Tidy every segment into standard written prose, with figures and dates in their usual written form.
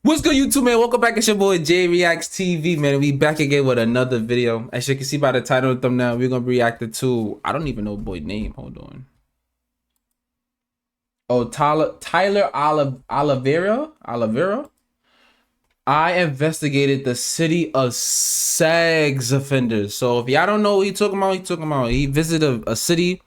What's good, YouTube, man? Welcome back. It's your boy J Reacts TV, man. We back again with another video. As you can see by the title and thumbnail, we're gonna react to, I don't even know boy name. Hold on. Oh, Tyler Oliveira. I investigated the city of Segg's offenders. So if y'all don't know what he's talking about, he visited a city,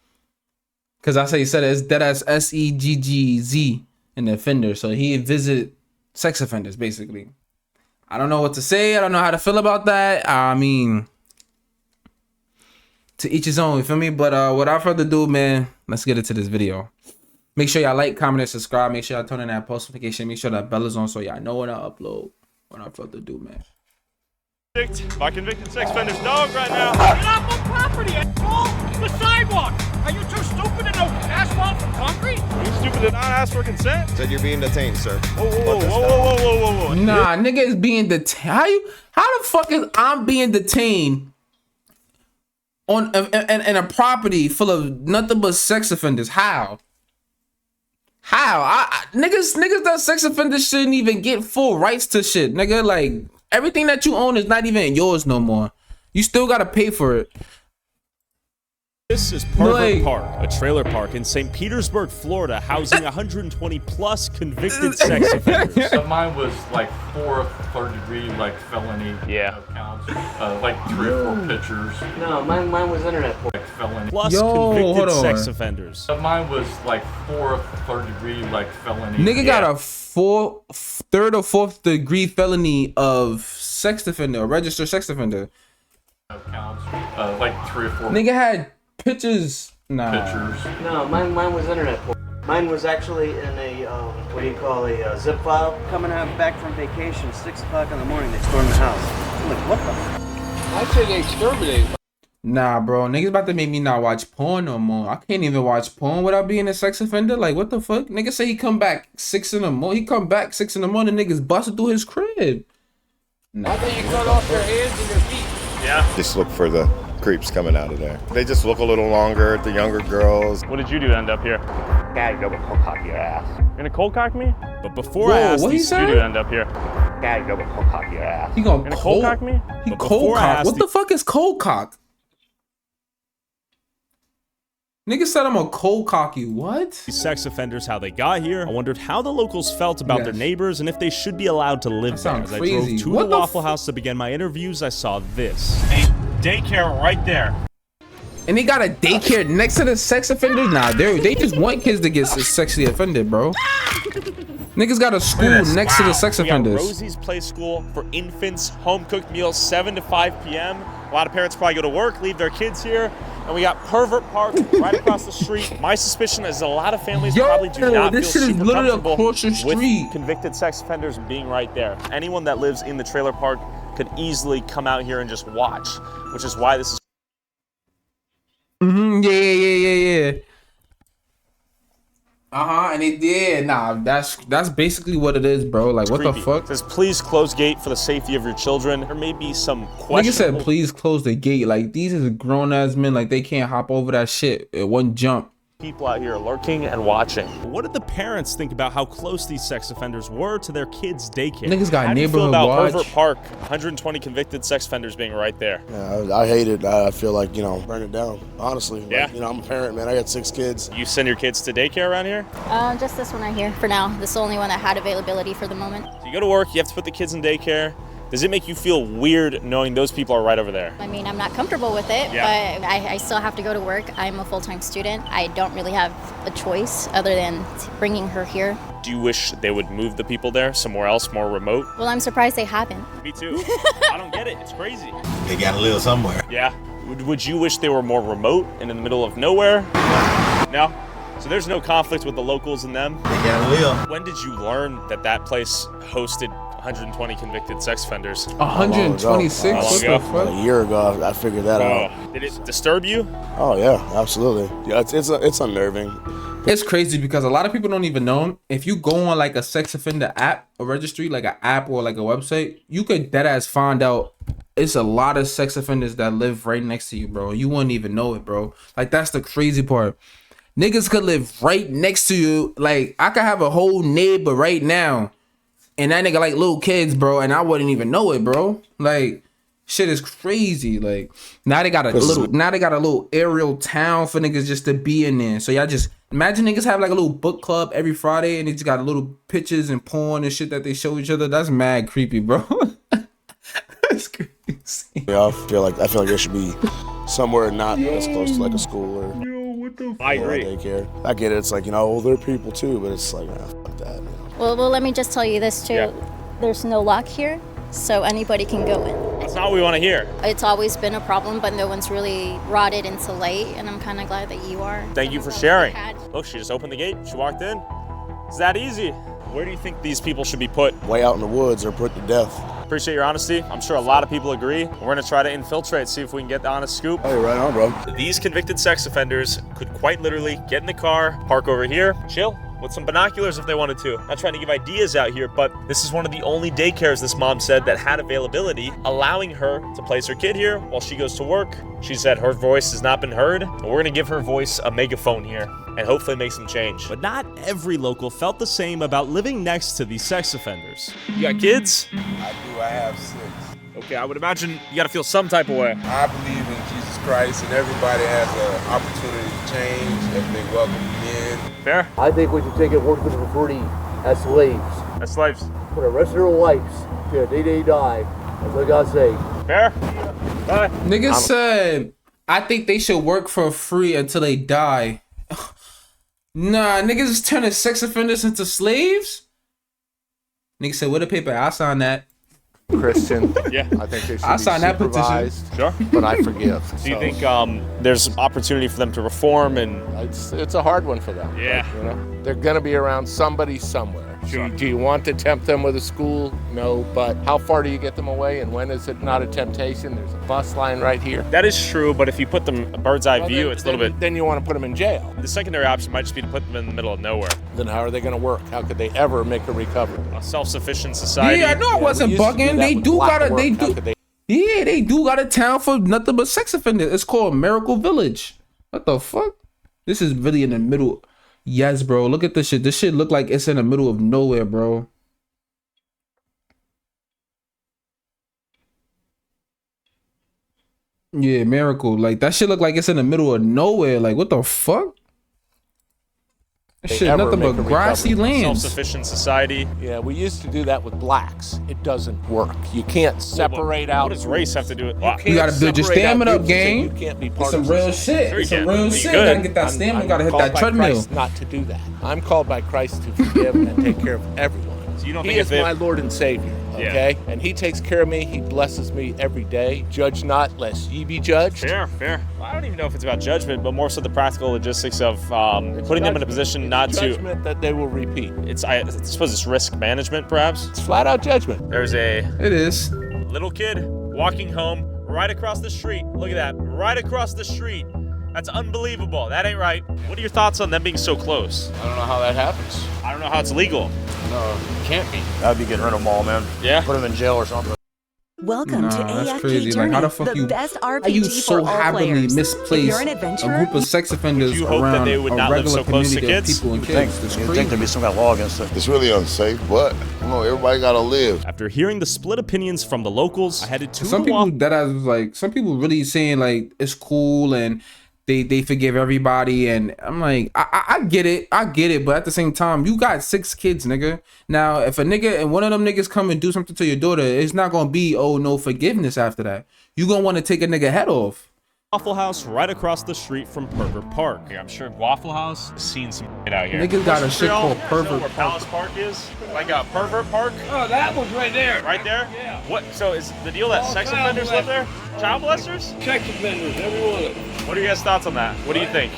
because I say he said it's dead as Seggz in the offender. So he visited sex offenders, basically. I don't know what to say. I don't know how to feel about that. I mean, to each his own, you feel me? But without further ado, man, let's get into this video. Make sure y'all like, comment, and subscribe. Make sure y'all turn on that post notification. Make sure that bell is on so y'all know when I upload. Without further ado, man. My convicted sex offender's dog right now. Get off my property! Asshole! The sidewalk! Are you too stupid to know asphalt from concrete? Are you stupid to not ask for consent? Said you're being detained, sir. Whoa. Nah, nigga is being detained. How the fuck is I'm being detained on in a property full of nothing but sex offenders? How? Niggas that sex offenders shouldn't even get full rights to shit, nigga. Like, everything that you own is not even yours no more. You still gotta pay for it. This is Provoke Park, a trailer park in St. Petersburg, Florida, housing 120 plus convicted sex offenders. So mine was like 4 third-degree like felony counts, like 3 or 4 pictures. No, mine was internet porn. Like felony. Plus convicted sex offenders. So mine was like 4 third-degree like felony. Nigga got a third or fourth degree felony of sex offender, a registered sex offender. Counts, like 3 or 4 Nigga had pictures. Nah. pictures. No, mine was internet porn. Mine was actually in a, what do you call a zip file? Coming out back from vacation, 6 o'clock in the morning, they stormed the house. I'm like, what the? I'd say they exterminated. Nah, bro. Niggas about to make me not watch porn no more. I can't even watch porn without being a sex offender. Like, what the fuck? Nigga say he come back 6 in the morning. He come back 6 in the morning. Niggas busted through his crib. Nah. I think you cut off their hands and their feet. Yeah. Just look for the creeps coming out of there. They just look a little longer, the younger girls. What did you do to end up here? Gotta go cold cock your ass. You're gonna cold cock me? But before I ask what he these, what did you do to end up here? Gotta go cold cock your ass. He gonna cold cock me? He But cold before I cock. ask What the fuck is cold cock? Nigga said I'm a cold cock you. What? These sex offenders, how they got here. I wondered how the locals felt about their neighbors and if they should be allowed to live there. As I drove to the Waffle House to begin my interviews, I saw this. A daycare right there. And they got a daycare next to the sex offenders? Nah, they just want kids to get sexually offended, bro. Niggas got a school next to the sex offenders. We got Rosie's Play School for infants, home-cooked meals, 7 to 5 p.m. A lot of parents probably go to work, leave their kids here. And we got Pervert Park right across the street. My suspicion is a lot of families probably do not feel super comfortable with convicted sex offenders being right there. Anyone that lives in the trailer park could easily come out here and just watch, which is why this is. Yeah. And it did. Nah, that's basically what it is, bro. Like, what the fuck? It says, please close gate for the safety of your children. There may be some questionable. Nigga said, please close the gate. Like, these is grown ass men. Like, they can't hop over that shit at one jump. People out here lurking and watching. What did the parents think about how close these sex offenders were to their kids' daycare? Niggas got how do you feel neighborhood about watch. Pervert Park, 120 convicted sex offenders being right there? Yeah, I hate it. I feel like, you know, burn it down, honestly. Yeah. Like, you know, I'm a parent, man. I got 6 kids. You send your kids to daycare around here? Just this one right here for now. This is the only one that had availability for the moment. So you go to work, you have to put the kids in daycare. Does it make you feel weird knowing those people are right over there? I mean, I'm not comfortable with it, but I still have to go to work. I'm a full-time student. I don't really have a choice other than bringing her here. Do you wish they would move the people there somewhere else, more remote? Well, I'm surprised they haven't. Me too. I don't get it. It's crazy. They gotta live somewhere. Yeah. Would you wish they were more remote and in the middle of nowhere? No? So there's no conflict with the locals and them? They gotta live. When did you learn that that place hosted 120 convicted sex offenders? 126? What the fuck? A year ago, I figured that out. Did it disturb you? Oh, yeah, absolutely. Yeah, it's unnerving. It's crazy because a lot of people don't even know. If you go on like a sex offender app, a registry, like an app or like a website, you could deadass find out it's a lot of sex offenders that live right next to you, bro. You wouldn't even know it, bro. Like, that's the crazy part. Niggas could live right next to you. Like, I could have a whole neighbor right now and that nigga like little kids, bro, and I wouldn't even know it, bro. Like, shit is crazy. Like, now they got a little aerial town for niggas just to be in there. So y'all just imagine niggas have like a little book club every Friday, and they just got little pictures and porn and shit that they show each other. That's mad creepy, bro. That's crazy. Yeah, I feel like there should be somewhere not as close to like a school or I agree. daycare. I get it. It's like, they're people too, but it's like, fuck that. Well, let me just tell you this too. Yeah. There's no lock here, so anybody can go in. That's not what we want to hear. It's always been a problem, but no one's really brought it into light, and I'm kind of glad that you are. Thank you for sharing. Look, she just opened the gate. She walked in. It's that easy. Where do you think these people should be put? Way out in the woods or put to death. Appreciate your honesty. I'm sure a lot of people agree. We're going to try to infiltrate, see if we can get the honest scoop. Hey, right on, bro. These convicted sex offenders could quite literally get in the car, park over here, chill with some binoculars if they wanted to. Not trying to give ideas out here, but this is one of the only daycares, this mom said, that had availability, allowing her to place her kid here while she goes to work. She said her voice has not been heard, and we're gonna give her voice a megaphone here and hopefully make some change. But not every local felt the same about living next to these sex offenders. You got kids? I do. I have 6. Okay, I would imagine you gotta feel some type of way. I believe in Jesus Christ, and everybody has an opportunity to change if they welcome you in. Fair? I think we should take it working for free as slaves. As slaves. For the rest of their lives, till the day they die. That's what God say. Fair? Bye. Niggas said, I think they should work for free until they die. Nah, niggas is turning sex offenders into slaves? Niggas said, with a paper, I'll sign that. Christian. Yeah. I think they should I'll be sign that petition. supervised, Sure. but I forgive. Do you think there's opportunity for them to reform and... It's a hard one for them. Yeah. But, they're going to be around somebody somewhere. Sure. Do you want to tempt them with a school? No, but how far do you get them away, and when is it not a temptation? There's a bus line right here. That is true, but if you put them a bird's eye view, it's a little bit... Then you want to put them in jail. The secondary option might just be to put them in the middle of nowhere. Then how are they going to work? How could they ever make a recovery? A self-sufficient society. Yeah, I know I wasn't bugging. They do got a town for nothing but sex offenders. It's called Miracle Village. What the fuck? This is really in the middle. Yes, bro. Look at this shit. This shit look like it's in the middle of nowhere, bro. Yeah, Miracle. Like, that shit look like it's in the middle of nowhere. Like, what the fuck? Shit, nothing but grassy lands. Self-sufficient society. Yeah, we used to do that with blacks. It doesn't work. You can't separate out. What does race have to do with... You gotta build your stamina up, gang. You can't be It's part some of real society. shit. It's some real shit. You gotta get that stamina. You gotta hit that treadmill. Not to do that. I'm called by Christ to forgive and take care of everyone. So you don't He think is my Lord and Savior, okay? And He takes care of me. He blesses me every day. Judge not, lest ye be judged. Fair. Well, I don't even know if it's about judgment, but more so the practical logistics of putting them in a position not to... Judgment that they will repeat. I suppose it's risk management, perhaps? It's flat out judgment. There's a... It is. Little kid walking home right across the street. Look at that. Right across the street. That's unbelievable. That ain't right. What are your thoughts on them being so close? I don't know how that happens. I don't know how it's legal. No, it can't be. I'd be getting rid of them all, man. Yeah? Put them in jail or something. Welcome to that's AFK crazy. Journey, Like, how the fuck you, best RPG how you so for all happily players. misplace If you're an a adventurer, group of sex offenders Would you hope that around they would a not live regular so close to community of kids? people and kids? It's You'd think crazy. there'd be some kind of law against it. It's really unsafe, but everybody gotta live. After hearing the split opinions from the locals, I headed to Some the people that I was like, some people really saying like it's cool and they forgive everybody, and I'm like, I get it, but at the same time, you got 6 kids, nigga. Now, if a nigga and one of them niggas come and do something to your daughter, it's not gonna be no forgiveness after that. You gonna want to take a nigga head off. Waffle House right across the street from Pervert Park. Yeah, I'm sure Waffle House has seen some shit out here. Niggas got a shit called Know Pervert where Park. Palace Park is? Like a Pervert Park? Oh, that one's right there. Right there? Yeah. What? So is the deal that All sex child offenders live there? Child molesters? Sex offenders, every one of them. What are your guys' thoughts on that? What do you think?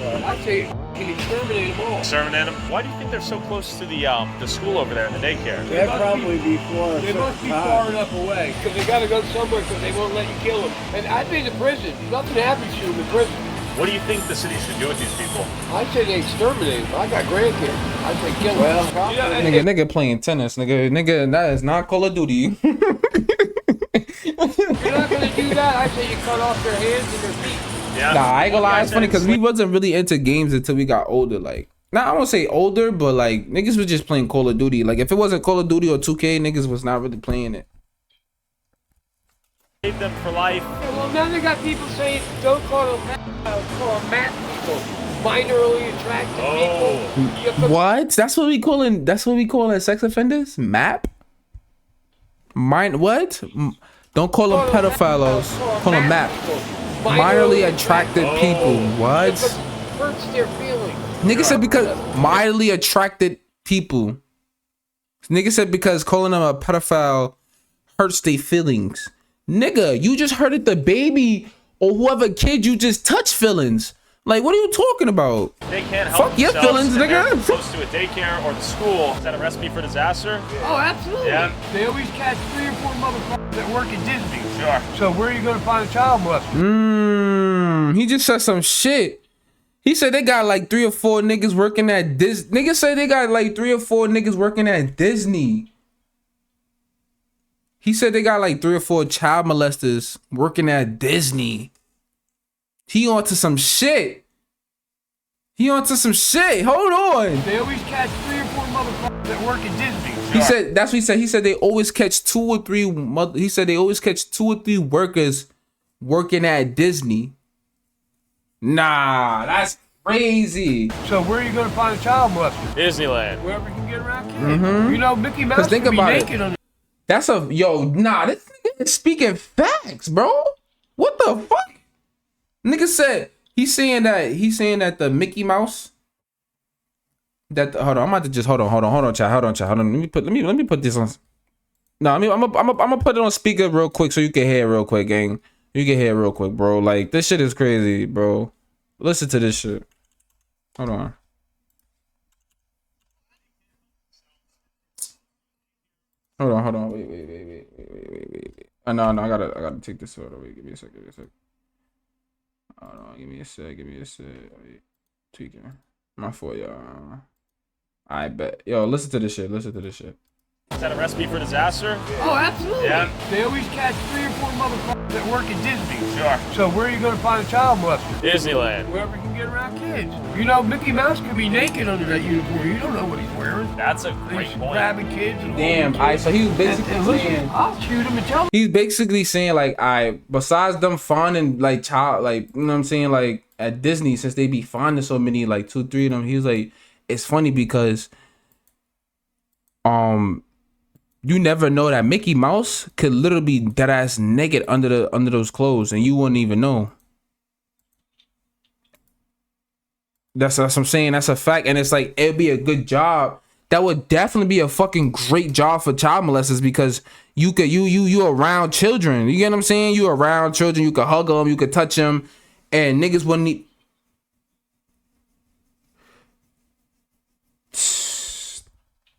I say you can exterminate them all. Exterminate them? Why do you think they're so close to the school over there in the daycare? They must be far enough away because they got to go somewhere because they won't let you kill them. And I'd be in the prison. Nothing happens to them in prison. What do you think the city should do with these people? I say they exterminate them. I got grandkids. I say kill them. Nigga playing tennis, nigga, that is not Call of Duty. You're not going to do that. I say you cut off their hands and their feet. Yeah. Nah, I ain't gonna lie, it's funny because we wasn't really into games until we got older. Like, Nah, I won't say older, but like niggas was just playing Call of Duty. Like if it wasn't Call of Duty or 2K, niggas was not really playing it. Save them for life. Well, now they got people saying don't call them MAP people, minorly attracted people. What? That's what we calling sex offenders? MAP? What? Don't call them pedophiles. Call them MAP. Minorly attracted people. What? Hurts their feelings. Nigga said because mildly attracted people. Nigga said because calling them a pedophile hurts their feelings. Nigga, you just hurted the baby or whoever kid you just touched feelings. Like, what are you talking about? They can't help Fuck your feelings, nigga. Close to a daycare or the school. Is that a recipe for disaster? Oh, absolutely. Yeah. They always catch 3 or 4 motherfuckers that work at Disney. Sure. So where are you going to find a child molester? He just said some shit. He said they got like 3 or 4 niggas working at Disney. Niggas say they got like 3 or 4 niggas working at Disney. He said they got like 3 or 4 child molesters working at Disney. He onto some shit. Hold on. They always catch 3 or 4 motherfuckers that work at Disney. He said that's what he said. He said they always catch 2 or 3 workers working at Disney. Nah, that's crazy. So where are you going to find a child molester? Disneyland. Wherever you can get around kids. You know, Mickey Mouse think can be about it. naked on. That's this nigga is speaking facts, bro. What the fuck? Nigga said he's saying that the Mickey Mouse hold on, I'm about to just hold on, chat. Let me put this on. No, I mean I'm gonna put it on speaker real quick so you can hear it real quick, gang. You can hear it real quick, bro. Like this shit is crazy, bro. Listen to this shit. Hold on. Hold on. Wait. No, I gotta take this photo. Wait, give me a sec. Hold on, give me a sec. Wait. Tweaking. My fault, y'all. I bet. Yo, listen to this shit. Is that a recipe for disaster? Oh, absolutely. Yeah. They always catch 3 or 4 motherfuckers that work at Disney. Sure. So where are you going to find a child molester? Disneyland. Wherever you can get around kids. You know, Mickey Mouse could be naked under that uniform. You don't know what he's wearing. That's a great He's point. grabbing kids and Damn. holding kids. So he was basically And listen, saying. I'll shoot him and tell him. He's basically saying like, besides them finding like child, like you know what I'm saying, like at Disney, since they be finding so many, like 2, 3 of them, he was like, it's funny because you never know that Mickey Mouse could literally be dead ass naked under those clothes and you wouldn't even know. That's what I'm saying. That's a fact. And it's like, it'd be a good job. That would definitely be a fucking great job for child molesters because you around children. You get what I'm saying? You around children. You could hug them. You could touch them. And niggas wouldn't need.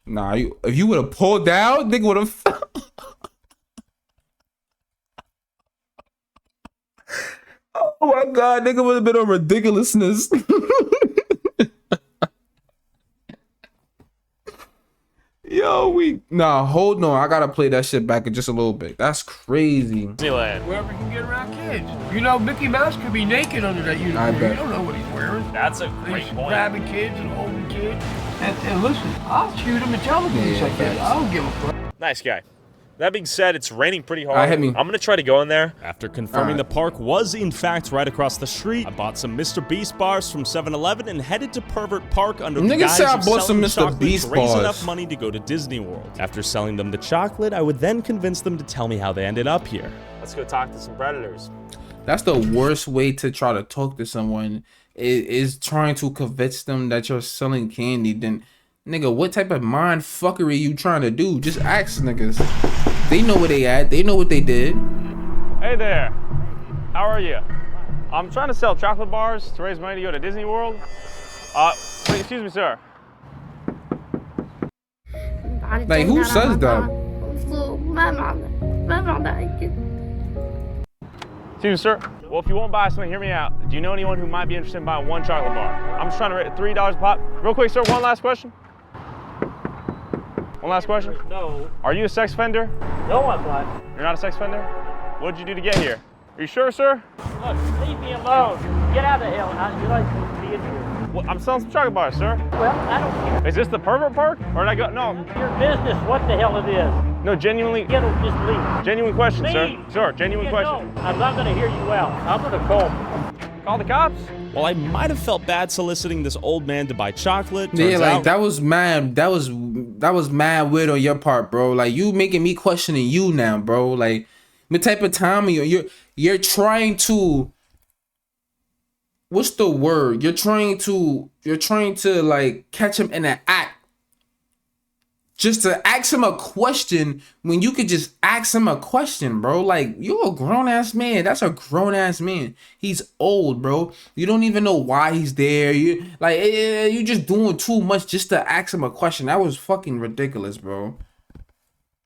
Nah, if you would have pulled down, nigga would have. Oh my god, nigga would have been on ridiculousness. Yo, hold on. I gotta play that shit back in just a little bit. That's crazy. Disneyland. Wherever you can get around kids. You know, Mickey Mouse could be naked under that uniform. You don't know what he's wearing. That's a great He's point. grabbing kids and holding kids. And listen, I'll shoot him and tell him he's like that. I don't give a fuck. Nice guy. That being said, it's raining pretty hard. hit me. I'm gonna try to go in there. After confirming the park was in fact right across the street, I bought some Mr. Beast bars from 7-Eleven and headed to Pervert Park under the Nigga guise said I of bought selling some Mr. chocolate Beast to raise bars. enough money to go to Disney World. After selling them the chocolate, I would then convince them to tell me how they ended up here. Let's go talk to some predators. That's the worst way to try to talk to someone is trying to convince them that you're selling candy. Then, nigga, what type of mind fuckery you trying to do? Just ask niggas. They know where they at. They know what they did. Hey there. How are you? I'm trying to sell chocolate bars to raise money to go to Disney World. Excuse me, sir. Like, who says that? Excuse me, sir. Well, if you won't buy something, hear me out. Do you know anyone who might be interested in buying 1 chocolate bar? I'm just trying to rate $3 a pop. Real quick, sir, one last question. One last question. No. Are you a sex offender? No, I'm not. You're not a sex offender? What did you do to get here? Are you sure, sir? Look, leave me alone. Get out of hell. You're not supposed to be in here. Well, I'm selling some chocolate bars, sir. Well, I don't care. Is this the pervert park? Or did I go? No. Your business, what the hell it is. No, genuinely. Get him, just leave. Genuine question, sir. Leave. Sure, genuine question. No, I'm not going to hear you out. I'm going to call. Call the cops? While I might have felt bad soliciting this old man to buy chocolate, Yeah, turns like out that was mad. That was mad weird on your part, bro. Like you making me questioning you now, bro. Like what type of time are you? You're trying to. What's the word? You're trying to like catch him in an act. Just to ask him a question when you could just ask him a question, bro. Like, you're a grown-ass man. That's a grown-ass man. He's old, bro. You don't even know why he's there. You like, you just doing too much just to ask him a question. That was fucking ridiculous, bro.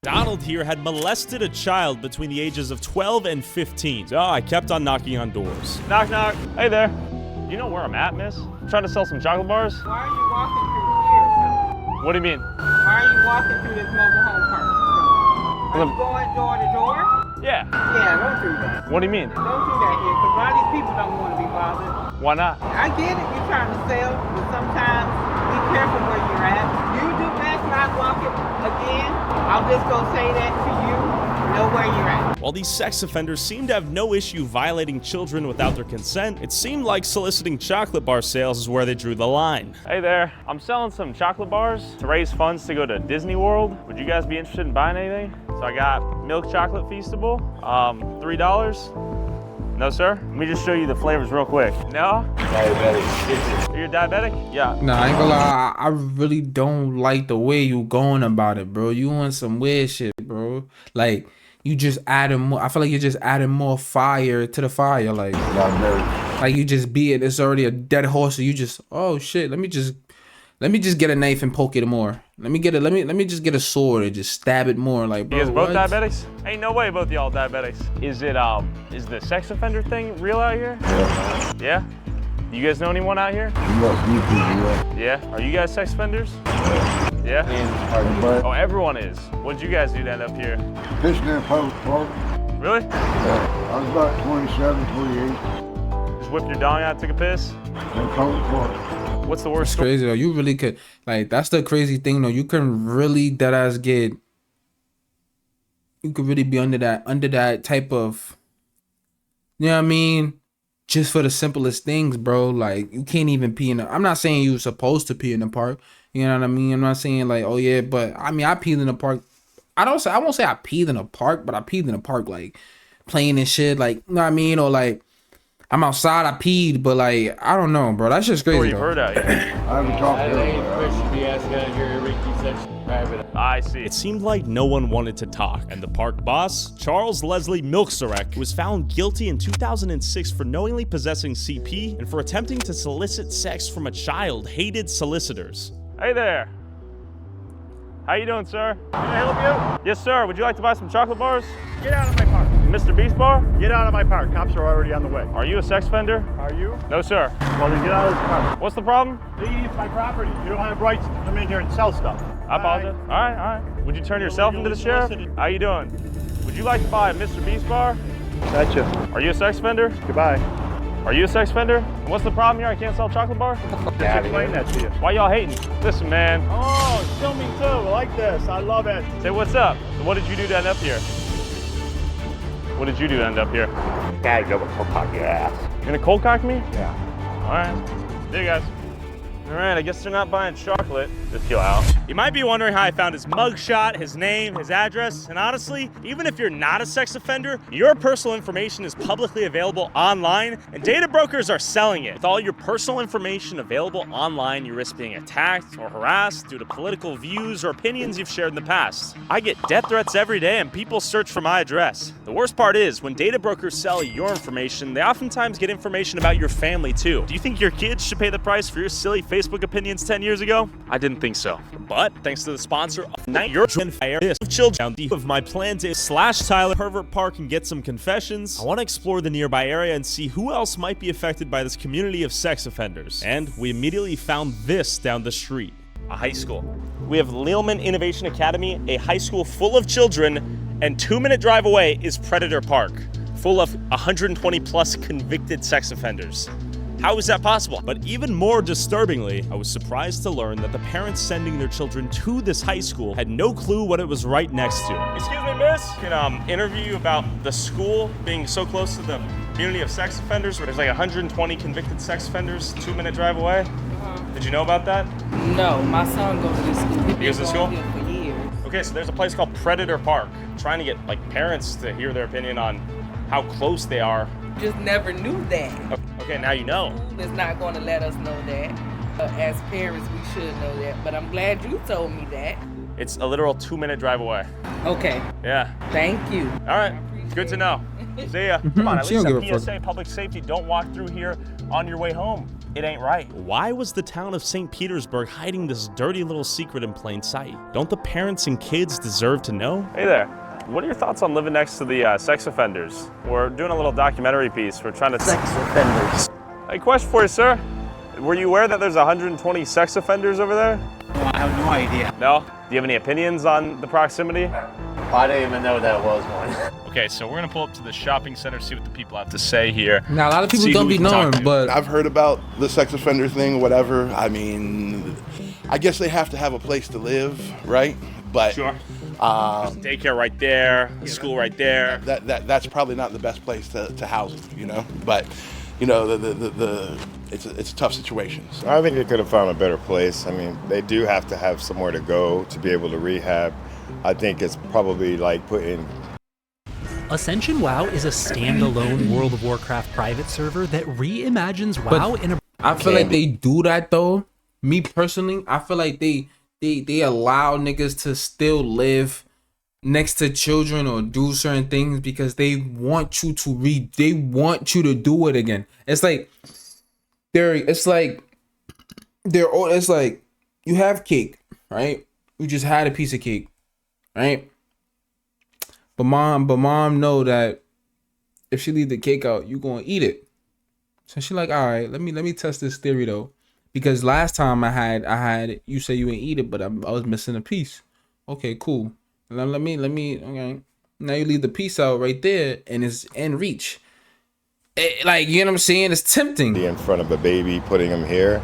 Donald here had molested a child between the ages of 12 and 15. So I kept on knocking on doors. Knock, knock. Hey there. Do you know where I'm at, miss? I'm trying to sell some chocolate bars. Why are you walking through here? What do you mean? Why are you walking through this mobile home park? Are you going door to door? Yeah. Yeah, don't do that. What do you mean? Don't do that here, because a lot of these people don't want to be bothered. Why not? I get it, you're trying to sell, but sometimes be careful where you're at. You do best not walking again. I'll just go say that to you. Know where you're at. While these sex offenders seem to have no issue violating children without their consent, it seemed like soliciting chocolate bar sales is where they drew the line. Hey there. I'm selling some chocolate bars to raise funds to go to Disney World. Would you guys be interested in buying anything? So I got milk chocolate feastable, $3. No, sir? Let me just show you the flavors real quick. No? Diabetic. You're diabetic? Yeah. Nah, I ain't gonna lie. I really don't like the way you going about it, bro. You on some weird shit, bro. Like, you just adding more. I feel like you're just adding more fire to the fire. Like you just be it. It's already a dead horse. So you just, oh shit. Let me just get a knife and poke it more. Let me just get a sword and just stab it more. Like, bro, you guys both what? diabetics? Ain't no way both y'all diabetics. Is the sex offender thing real out here? Yeah. Yeah? You guys know anyone out here? Yeah? Are you guys sex offenders? Yeah? Oh, everyone is. What'd you guys do to end up here? Fishing in public park. Really? Yeah. I was about 27, 28. Just whipped your dong out, took a piss? In public park. What's the worst? It's crazy though. You really could, like, that's the crazy thing though. You can really deadass get. You could really be under that type of. You know what I mean? Just for the simplest things, bro. Like, you can't even pee in. I'm not saying you're supposed to pee in the park. You know what I mean? I'm not saying like, oh yeah, but I mean, I peed in the park. I won't say I peed in the park, but I peed in the park like playing and shit. Like, you know what I mean? Or like, I'm outside, I peed, but like, I don't know, bro. That's just crazy. You've heard out here. I haven't talked to I see. It seemed like no one wanted to talk, and the park boss, Charles Leslie Milkserek, was found guilty in 2006 for knowingly possessing CP and for attempting to solicit sex from a child, hated solicitors. Hey there. How you doing, sir? Can I help you? Yes, sir. Would you like to buy some chocolate bars? Get out of my park. Mr. Beast Bar? Get out of my park. Cops are already on the way. Are you a sex offender? Are you? No, sir. Well, then get out of this park. What's the problem? Leave my property. You don't have rights to come in here and sell stuff. I apologize. All right. Would you turn yourself into the sheriff? How you doing? Would you like to buy a Mr. Beast Bar? Gotcha. Are you a sex offender? Goodbye. Are you a sex offender? And what's the problem here? I can't sell a chocolate bar? Just explain that to you. Why y'all hating? Listen, man. Oh, filming too. I like this. I love it. Say what's up. So what did you do to end up here? What did you do to end up here? Yeah, go cold cock your ass. You gonna cold cock me? Yeah. All right. See you guys. All right, I guess they're not buying chocolate. Just chill out. You might be wondering how I found his mugshot, his name, his address, and honestly, even if you're not a sex offender, your personal information is publicly available online, and data brokers are selling it. With all your personal information available online, you risk being attacked or harassed due to political views or opinions you've shared in the past. I get death threats every day, and people search for my address. The worst part is, when data brokers sell your information, they oftentimes get information about your family too. Do you think your kids should pay the price for your silly Facebook opinions 10 years ago? I didn't think so. But thanks to the sponsor of Night Your Fire of Children of my plan to slash Tyler Pervert Park and get some confessions, I want to explore the nearby area and see who else might be affected by this community of sex offenders. And we immediately found this down the street. A high school. We have Leelman Innovation Academy, a high school full of children, and 2-minute drive away is Predator Park, full of 120 plus convicted sex offenders. How is that possible? But even more disturbingly, I was surprised to learn that the parents sending their children to this high school had no clue what it was right next to. Excuse me, miss. Can interview you about the school being so close to the community of sex offenders, where there's like 120 convicted sex offenders 2-minute drive away. Did you know about that? No, my son goes to this school. He goes to school? Here for years. Okay, so there's a place called Predator Park. Trying to get like parents to hear their opinion on how close they are. Just never knew that. Okay, now you know. School is not going to let us know that. As parents, we should know that. But I'm glad you told me that. It's a literal 2-minute drive away. Okay. Yeah. Thank you. All right. Good to know. See ya. Come on, at least a PSA, public safety, don't walk through here on your way home. It ain't right. Why was the town of St. Petersburg hiding this dirty little secret in plain sight? Don't the parents and kids deserve to know? Hey there. What are your thoughts on living next to the sex offenders? We're doing a little documentary piece. We're trying to... Sex offenders. Hey, question for you, sir. Were you aware that there's 120 sex offenders over there? No, I have no idea. No? Do you have any opinions on the proximity? I didn't even know that was one. Okay, so we're gonna pull up to the shopping center, see what the people have to say here. Now, a lot of people don't be knowing, but I've heard about the sex offender thing, whatever. I mean, I guess they have to have a place to live, right? But sure. Daycare right there, school right there. That's probably not the best place to house them, you know. But you know, it's a tough situation. So. I think they could have found a better place. I mean, they do have to have somewhere to go to be able to rehab. I think it's probably like putting... Ascension WoW is a standalone World of Warcraft private server that reimagines WoW in a... I feel like they do that though. Me personally, I feel like they allow niggas to still live next to children or do certain things because they want you to read. They want you to do it again. It's like you have cake, right? You just had a piece of cake, right? But mom know that if she leave the cake out, you gonna eat it. So she like, all right, let me test this theory though, because last time I had you say you ain't eat it, but I was missing a piece. Okay, cool. Let me okay. Now you leave the piece out right there, and it's in reach. Like, you know what I'm saying? It's tempting. In front of a baby, putting them here.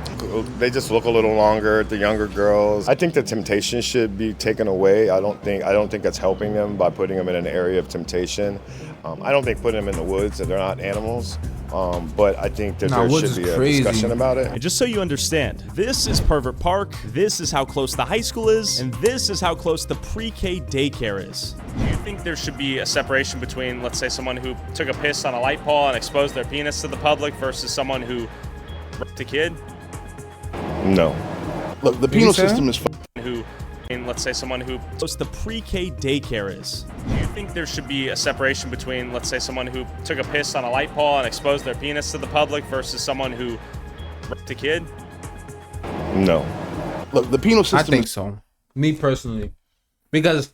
They just look a little longer, the younger girls. I think the temptation should be taken away. I don't think it's helping them by putting them in an area of temptation. I don't think putting them in the woods, that they're not animals. But I think that there should be a discussion about it. And just so you understand, this is Pervert Park, this is how close the high school is, and this is how close the pre-K daycare is. Do you think there should be a separation between, let's say, someone who took a piss on a light pole and exposed their penis to the public versus someone who raped a kid? No. Look, the penal system is let's say someone who close the pre-K daycare is. Do you think there should be a separation between, let's say, someone who took a piss on a light pole and exposed their penis to the public versus someone who raped a kid? No. Look, the penal system. I think so. Me personally, because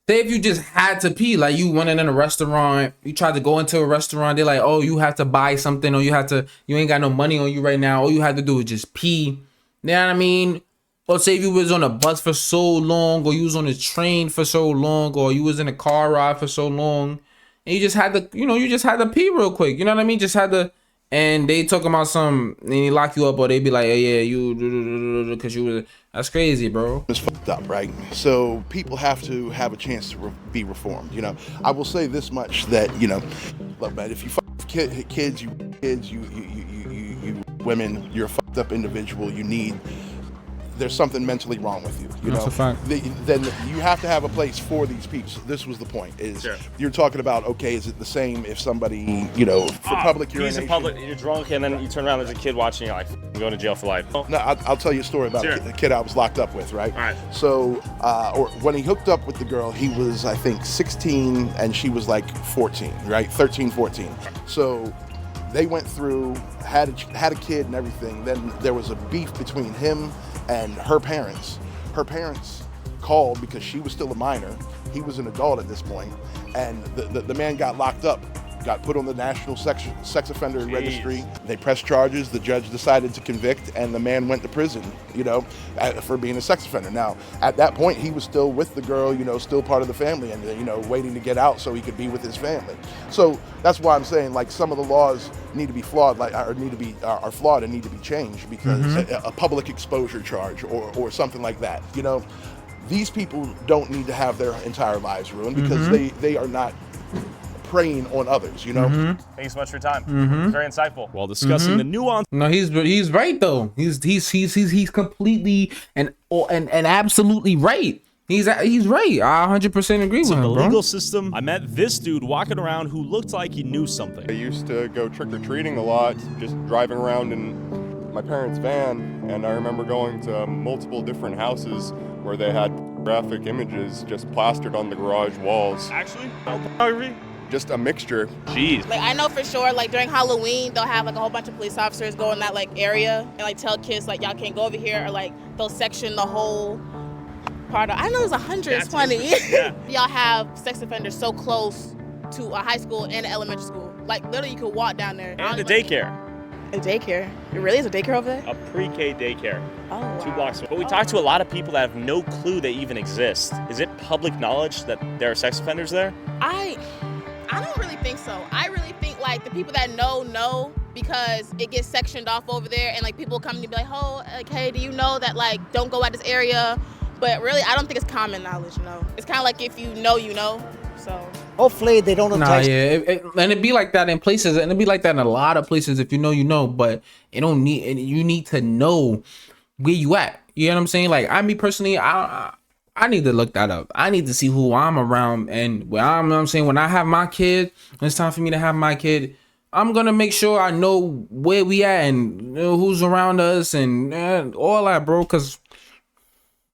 say if you just had to pee, like you went in a restaurant, you tried to go into a restaurant, they're like, oh, you have to buy something, or you ain't got no money on you right now. All you had to do is just pee. You know what I mean? Or say if you was on a bus for so long, or you was on a train for so long, or you was in a car ride for so long, and you just had to, you just had to pee real quick. You know what I mean? Just had to, and they talking about some, and they lock you up, or they be like, hey, yeah, you, because you was, that's crazy, bro. It's fucked up, right? So people have to have a chance to be reformed. You know, I will say this much, that look, man, if you fuck with kids, you women, you're a fucked up individual. There's something mentally wrong with you. That's a fact. Then you have to have a place for these people. This was the point. You're talking about, okay, is it the same if somebody, for public urination? He's in public, you're drunk, and then you turn around, there's a kid watching you, like, I'm going to jail for life. No, I'll tell you a story about the kid I was locked up with, right? All right. So, or when he hooked up with the girl, he was, I think, 16, and she was like 14, right? 13, 14. So they went through, had a kid and everything. Then there was a beef between him and her parents. Her parents called because she was still a minor. He was an adult at this point, and the man got locked up got put on the National Sex Offender Registry. They pressed charges. The judge decided to convict, and the man went to prison, for being a sex offender. Now, at that point, he was still with the girl, still part of the family, and waiting to get out so he could be with his family. So that's why I'm saying, like, some of the laws need to be flawed, are flawed and need to be changed, because a public exposure charge or something like that. These people don't need to have their entire lives ruined, because they are not preying on others. Thank you so much for your time. Very insightful. While discussing the nuance. No, he's right though. He's completely and absolutely right. He's right. I 100% agree with him, The bro. legal system. I met this dude walking around who looked like he knew something. I used to go trick-or-treating a lot, just driving around in my parents' van, and I remember going to multiple different houses where they had graphic images just plastered on the garage walls. Actually? Pornography? Just a mixture. Jeez. Like, I know for sure, like, during Halloween, they'll have, like, a whole bunch of police officers go in that, like, area and, like, tell kids, like, y'all can't go over here, or, like, they'll section the whole part of, I know there's 120. Yeah. Y'all have sex offenders so close to a high school and an elementary school. Like, literally, you could walk down there. And the daycare. A daycare? It really is a daycare over there? A pre-K daycare. Oh, wow. 2 blocks away. But we talked to a lot of people that have no clue they even exist. Is it public knowledge that there are sex offenders there? I don't really think so. I really think, like, the people that know, because it gets sectioned off over there, and, like, people come to be like, oh, like, hey, do you know that, like, don't go out this area? But really, I don't think it's common knowledge, no. It's kind of like if you know, so. Hopefully they don't Nah, yeah, and it'd be like that in places, and it'd be like that in a lot of places. If you know, but you need to know where you at. You know what I'm saying? Like, me personally, I need to look that up. I need to see who I'm around, and where I'm. You know what I'm saying, when I have my kid, when it's time for me to have my kid, I'm gonna make sure I know where we at and who's around us and all that, bro. Cause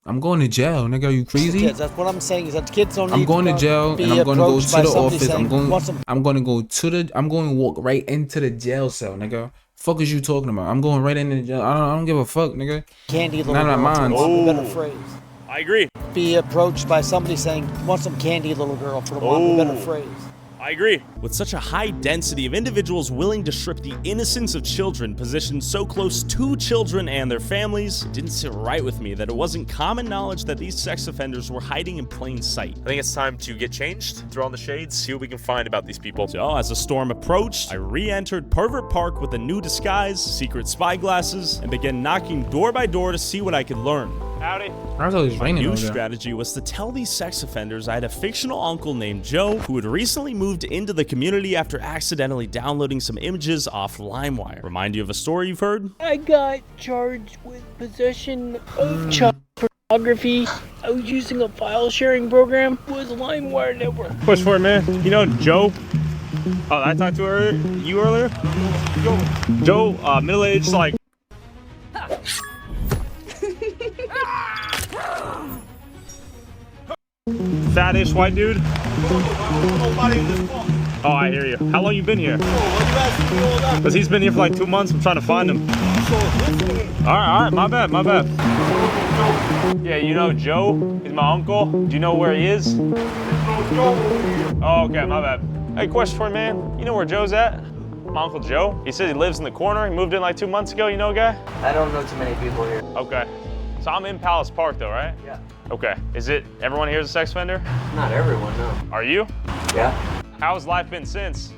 I'm going to jail, nigga. Are you crazy? Kids, that's what I'm saying, is that kids don't need I'm going to jail, and I'm going to go to the office. I'm going to walk right into the jail cell, nigga. Fuck is you talking about? I'm going right into the jail. I don't give a fuck, nigga. Candy little Not girl. mine. Oh. Better phrase. I agree. Be approached by somebody saying, want some candy, little girl, for the want a better phrase. I agree. With such a high density of individuals willing to strip the innocence of children positioned so close to children and their families, it didn't sit right with me that it wasn't common knowledge that these sex offenders were hiding in plain sight. I think it's time to get changed, throw on the shades, see what we can find about these people. So as the storm approached, I re-entered Pervert Park with a new disguise, secret spy glasses, and began knocking door by door to see what I could learn. Howdy. My new strategy was to tell these sex offenders I had a fictional uncle named Joe who had recently moved into the community after accidentally downloading some images off LimeWire. Remind you of a story you've heard? I got charged with possession of child pornography. I was using a file sharing program. It was a LimeWire network. Push for it, man. You know Joe? Oh, I talked to you earlier? Joe, middle-aged, like... Fattish white dude. Oh, I hear you. How long you been here? Because he's been here for like 2 months. I'm trying to find him. All right, my bad. Yeah, you know Joe? He's my uncle. Do you know where he is? Oh, okay, my bad. Hey, question for you, man. You know where Joe's at? My Uncle Joe. He says he lives in the corner. He moved in like 2 months ago. You know a guy? I don't know too many people here. Okay. So I'm in Palace Park though, right? Yeah. Okay. Is it everyone here is a sex offender? Not everyone, no. Are you? Yeah. How's life been since?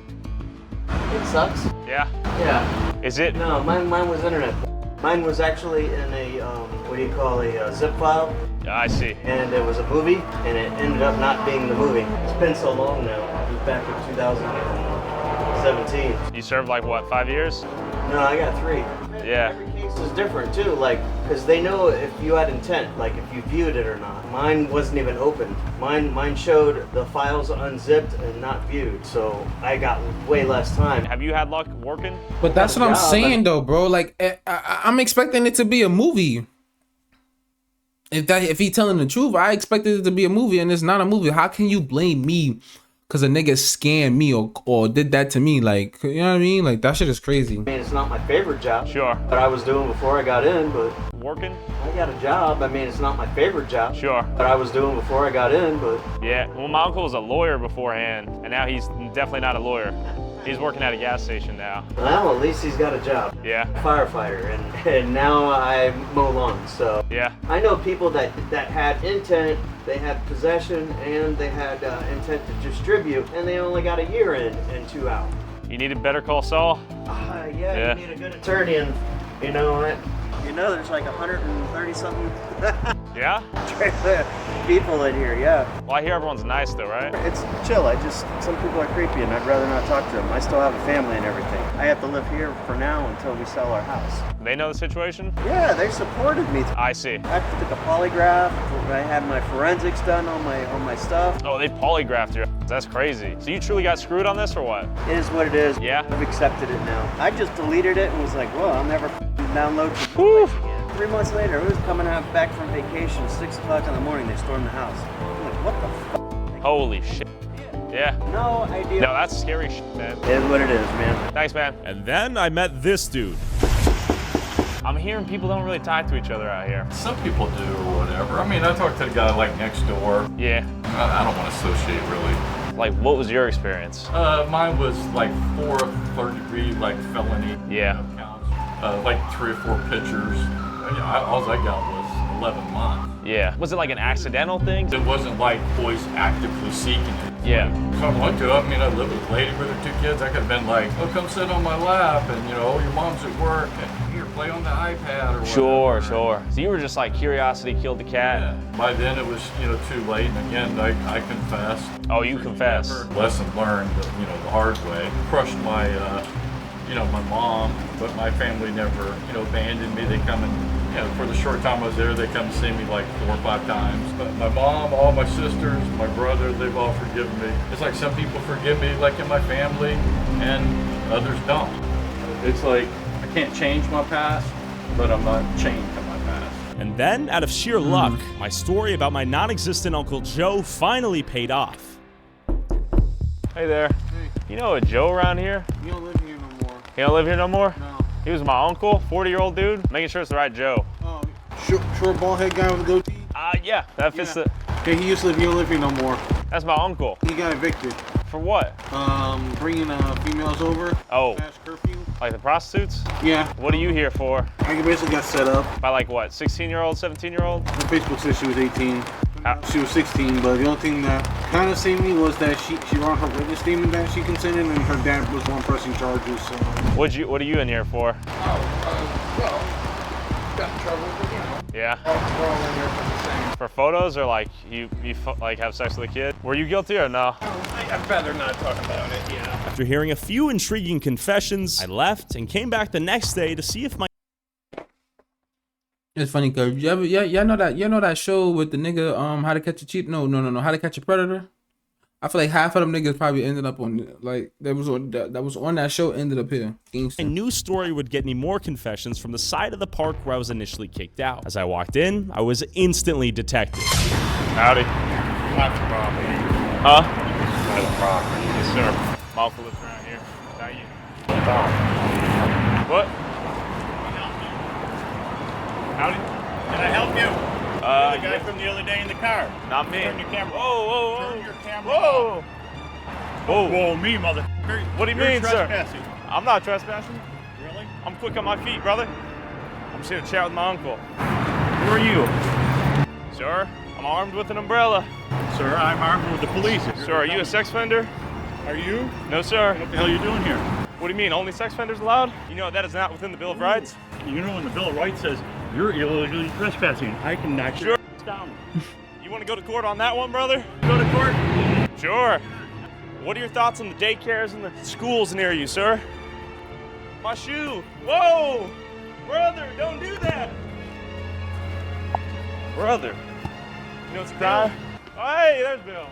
It sucks. Yeah? Yeah. Is it? No, mine was internet. Mine was actually in a, a zip file. Yeah, I see. And it was a movie, and it ended up not being the movie. It's been so long now. It was back in 2017. You served like what, 5 years? No, I got 3. Yeah. Every case is different too, like, because they know if you had intent, like if you viewed it or not. Mine wasn't even opened. Mine showed the files unzipped and not viewed, so I got way less time. Have you had luck working? But that's what I'm saying though, bro. Like, I'm expecting it to be a movie. If he's telling the truth, I expected it to be a movie, and it's not a movie. How can you blame me because a nigga scammed me or did that to me? Like, you know what I mean? Like, that shit is crazy. I mean, it's not my favorite job. Sure. That I was doing before I got in, but... Working? I got a job. I mean, it's not my favorite job. Sure. That I was doing before I got in, but... Yeah. Well, my uncle was a lawyer beforehand, and now he's definitely not a lawyer. He's working at a gas station now. Well, at least he's got a job. Yeah. Firefighter, and now I mow lawns. So yeah, I know people that had intent, they had possession, and they had intent to distribute, and they only got a year in and 2 out. You need a Better Call Saul? Yeah, you need a good attorney, and you know what? You know, there's like 130 something. Yeah? People in here, yeah. Well, I hear everyone's nice though, right? It's chill. Some people are creepy and I'd rather not talk to them. I still have a family and everything. I have to live here for now until we sell our house. They know the situation? Yeah, they supported me. I see. I took a polygraph. I had my forensics done on my stuff. Oh, they polygraphed you. That's crazy. So you truly got screwed on this or what? It is what it is. Yeah? I've accepted it now. I just deleted it and was like, well, I'll never download your place again. 3 months later, it was coming out back from vacation, 6 o'clock in the morning, they stormed the house. I'm like, what the f? Holy shit. Yeah. No idea. No, that's scary shit, man. It is what it is, man. Thanks, man. And then I met this dude. I'm hearing people don't really talk to each other out here. Some people do or whatever. I mean, I talked to the guy like next door. Yeah. I don't want to associate really. Like, what was your experience? Mine was like 4 third-degree like felony. Yeah. Counts. Like 3 or 4 pictures. All I got was 11 months. Yeah. Was it like an accidental thing? It wasn't like boys actively seeking it. Yeah. Come on to it. I mean, I lived with a lady with her 2 kids. I could have been like, oh, come sit on my lap, and you know, your mom's at work, and here, play on the iPad or whatever. Sure. So you were just like curiosity killed the cat. Yeah. By then it was, too late. And again, I confessed. Oh, you confessed. Lesson learned, the hard way. Crushed my, my mom, but my family never, abandoned me. They come and, for the short time I was there, they come to see me like 4 or 5 times. But my mom, all my sisters, my brother, they've all forgiven me. It's like some people forgive me, like in my family, and others don't. It's like I can't change my past, but I'm not chained to my past. And then, out of sheer luck, my story about my non-existent Uncle Joe finally paid off. Hey there. Hey. You know a Joe around here? You don't live here no more. He don't live here no more? No. He was my uncle, 40-year-old dude. Making sure it's the right Joe. Oh, short bald head guy with a goatee? Yeah, that fits the... Okay, he used to live, you don't live here no more. That's my uncle. He got evicted. For what? Bringing females over. Oh. Past curfew. Like the prostitutes? Yeah. What are you here for? I basically got set up. By like what, 16-year-old, 17-year-old? Her Facebook said she was 18. She was 16, but the only thing that kind of saved me was that she wrote her witness statement that she consented, and her dad was the one pressing charges. So. What are you in here for? Well, got in trouble, but Yeah. We're all in here for the same. For photos or like you like have sex with a kid? Were you guilty or no? I'd rather not talk about it, yeah. After hearing a few intriguing confessions, I left and came back the next day to see if my... It's funny because y'all know that show with the nigga How to Catch a Cheat? No, How to Catch a Predator. I feel like half of them niggas probably ended up on like that was on that show ended up here. A new story would get me more confessions from the side of the park where I was initially kicked out. As I walked in, I was instantly detected. Howdy. Not the property. Huh? Not the property. Yes, sir. My uncle lives around here. Not you. What? Howdy. Can I help you? The guy from the other day in the car. Not me. Turn your camera. Whoa. Turn your camera Whoa. off. Whoa, me, mother. What do you You're mean, sir? trespassing. I'm not trespassing. Really? I'm quick on my feet, brother. I'm just here to chat with my uncle. Who are you? Sir, I'm armed with an umbrella. Sir, I'm armed with the police. Sir, are you a sex offender? Are you? No, sir. What the hell are you doing here? What do you mean, only sex offenders allowed? You know that is not within the Bill of Rights? You know when the Bill of Rights says you're illegally trespassing, I can knock your down. You want to go to court on that one, brother? Go to court? Sure. What are your thoughts on the daycares and the schools near you, sir? My shoe. Whoa! Brother, don't do that! Brother. You know what's a crime? Oh, hey, there's Bill.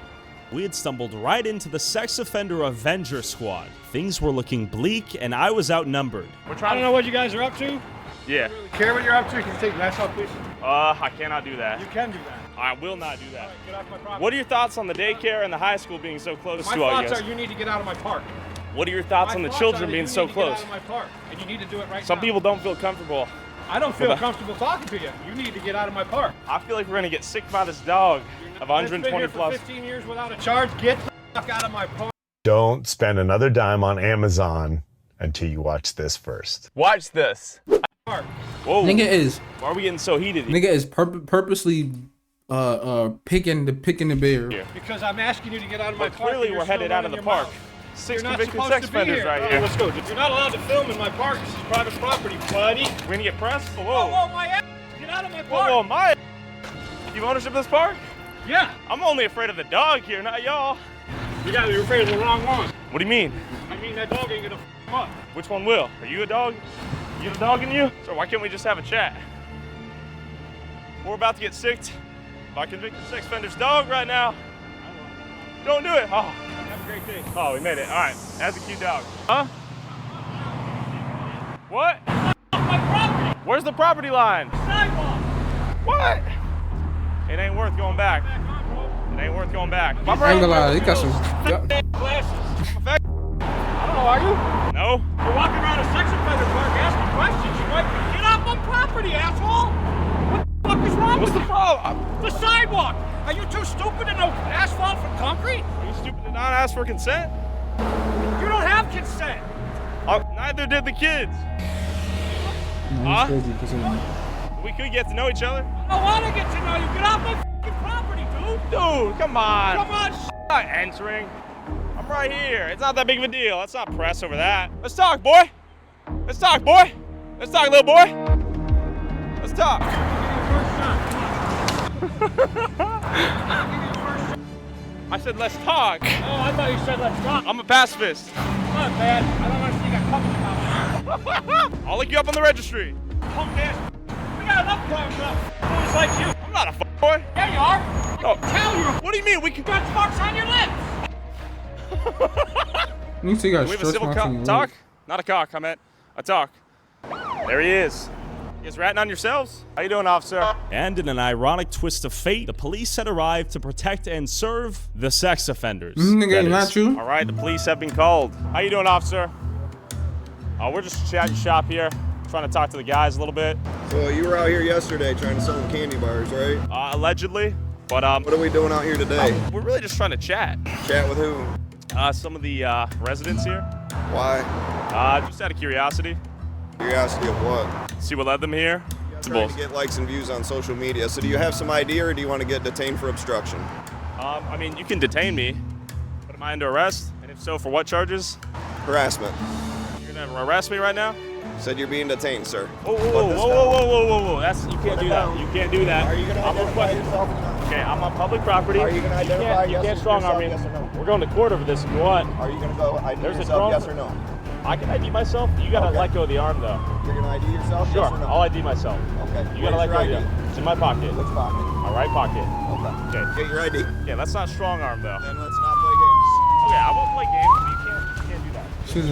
We had stumbled right into the Sex Offender Avenger Squad. Things were looking bleak, and I was outnumbered. I don't know what you guys are up to. Yeah. Really care what you're up to? Can you take your ass off, please? I cannot do that. You can do that. I will not do that. All right, get off my property. What are your thoughts on the daycare and the high school being so close My to all you thoughts guys? are you need to get out of my park. What are your thoughts on the children being so close? Get out of my park, and you need to do it right now. Some people don't feel comfortable. I don't feel comfortable talking to you. You need to get out of my park. I feel like we're gonna get sick by this dog of 120 I've been here plus. for 15 years without a charge. Get the fuck out of my park. Don't spend another dime on Amazon until you watch this first. Watch this. Whoa. Nigga is. Why are we getting so heated? Nigga is purposely picking the bear. Because I'm asking you to get out of my But park. clearly and we're you're head still out of the running your park. mouth. 6 You're not convicted supposed sex to be offenders here. right here. Let's go. You're not allowed to film in my park. This is private property, buddy. We're gonna get pressed? Whoa. Whoa, my ass. Get out of my park. Whoa, my. You have ownership of this park? Yeah. I'm only afraid of the dog here, not y'all. You're afraid of the wrong one. What do you mean? I mean, that dog ain't gonna f him up. Which one will? Are you a dog? You have a dog in you? So why can't we just have a chat? We're about to get sicked by convicted sex offender's dog right now. Don't do it. Oh, Have a great day. oh, we made it. All right, that's a cute dog. Huh? What? My property. Where's the property line? Sidewalk. What? It ain't worth going back. It ain't worth going back. I ain't gonna lie, they got some. Glasses. I don't know, are you? No. You're walking around a sex offender park asking questions. You might get off my property, asshole. What the fuck is wrong What's with the you? problem? The sidewalk. Are you too stupid to know asphalt from concrete? Are you stupid to not ask for consent? You don't have consent. Neither did the kids. Huh? We could get to know each other. I want to get to know you. Get off my fucking property, dude. Dude, come on. Come on, Not entering. I'm right here. It's not that big of a deal. Let's not press over that. Let's talk, boy. Let's talk, boy. Let's talk, little boy. Let's talk. I said let's talk. Oh, I thought you said let's talk. I'm a pacifist. Not bad. I don't want to see you got company. I'll look you up on the registry. Punk ass. We got enough times now. Fools like you. I'm not a boy. Yeah, you are. Oh. Tell you. What do you mean? We can Got marks on your lips. You see, you got we have a stretch civil marks on your talk? lip. Not a cock, I meant a talk. There he is. You guys ratting on yourselves? How you doing, officer? And in an ironic twist of fate, the police had arrived to protect and serve the sex offenders. Nigga, That not is. you. All right, the police have been called. How you doing, officer? We're just chatting shop here, trying to talk to the guys a little bit. So you were out here yesterday trying to sell them candy bars, right? Allegedly, but What are we doing out here today? we're really just trying to chat. Chat with who? Some of the residents here. Why? Just out of curiosity. Curiosity of what? See what led them here. Trying to get likes and views on social media. So do you have some idea, or do you want to get detained for obstruction? I mean, you can detain me, but am I under arrest? And if so, for what charges? Harassment. You're gonna arrest me right now? Said you're being detained, sir. Whoa, whoa, whoa, whoa, whoa, whoa, whoa! That's you can't do that. You can't do that. Are you gonna identify yourself? Okay, I'm on public property. Are you gonna identify You can't strong arm me. yes or no? We're going to court over this if you want. Are you gonna go ID There's a yourself, chrome- yes or no? I can ID myself. You gotta Okay. let go of the arm though. You're gonna ID yourself, Sure, yes or no? I'll ID myself. Okay. You gotta let Where's go of your the ID? arm. It's in my pocket. Which pocket? My right pocket. Okay. Okay. Get your ID. Yeah, that's not strong arm though. Then let's not play games. Okay, I won't play games, but you can't do that. She's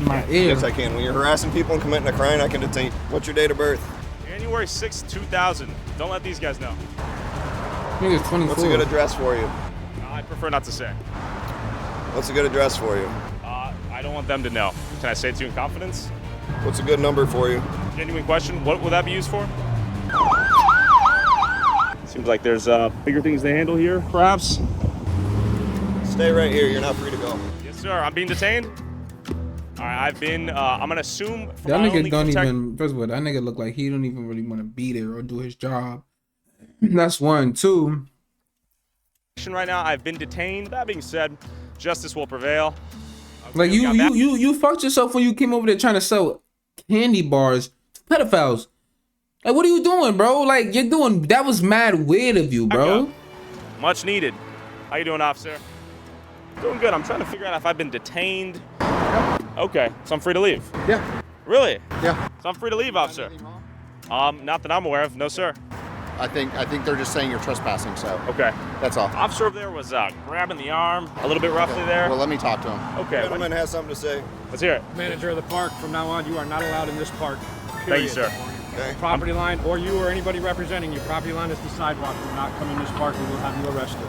in my ear. Yes, I can. When you're harassing people and committing a crime, I can detain. What's your date of birth? January 6th, 2000. Don't let these guys know. Nigga's 24. What's a good address for you? I prefer not to say. What's a good address for you? I don't want them to know. Can I say it to you in confidence? What's a good number for you? Genuine question. What would that be used for? Seems like there's bigger things to handle here, perhaps. Stay right here. You're not free to go. Yes, sir. I'm being detained. All right, I've been. I'm gonna assume. For That my nigga only don't protect- even. First of all, that nigga look like he don't even really want to be there or do his job. That's one. Two. Right now, I've been detained. That being said, justice will prevail. Like you fucked yourself when you came over there trying to sell candy bars to pedophiles. Like, what are you doing, bro? Like, you're doing. That was mad weird of you, bro. Much needed. How you doing, officer? Doing good. I'm trying to figure out if I've been detained. Okay, so I'm free to leave. Yeah. Really? Yeah. So I'm free to leave, officer. Not that I'm aware of. No, sir. I think they're just saying you're trespassing, so. Okay. That's all. Officer over there was grabbing the arm a little bit roughly there. Well, let me talk to him. Okay. Gentleman has something to say. Let's hear it. Manager of the park, from now on, you are not allowed in this park. Thank you, sir. Okay. Property line, or you or anybody representing you. Property line is the sidewalk. Do not come in this park. We will have you arrested.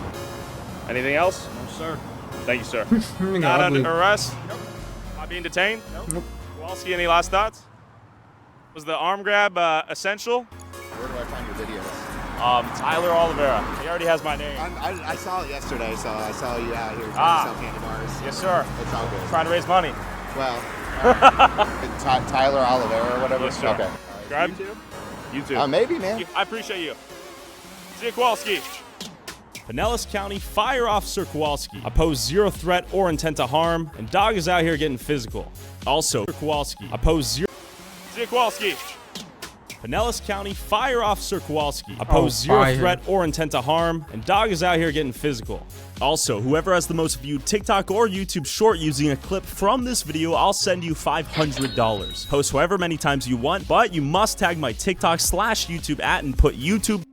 Anything else? No, sir. Thank you, sir. Nigga Not ugly. under arrest? Nope. Not being detained? Nope. Kowalski, any last thoughts? Was the arm grab essential? Where do I find your videos? Tyler Oliveira. He already has my name. I saw it yesterday, so I saw you out here trying to sell candy bars. Yes, sir. It's all good. Trying to raise money. Well, Tyler Oliveira or whatever? Yes, sir. Okay. Subscribe? You too. Maybe, man. I appreciate you. See you, Kowalski. Pinellas County Fire Officer Kowalski opposed zero threat or intent to harm, and dog is out here getting physical. Also, Kowalski opposed zero. See you, Kowalski. Pinellas County Fire Officer Kowalski opposed zero threat or intent to harm, and dog is out here getting physical. Also, whoever has the most viewed TikTok or YouTube short using a clip from this video, I'll send you $500. Post however many times you want, but you must tag my TikTok/YouTube @ and put YouTube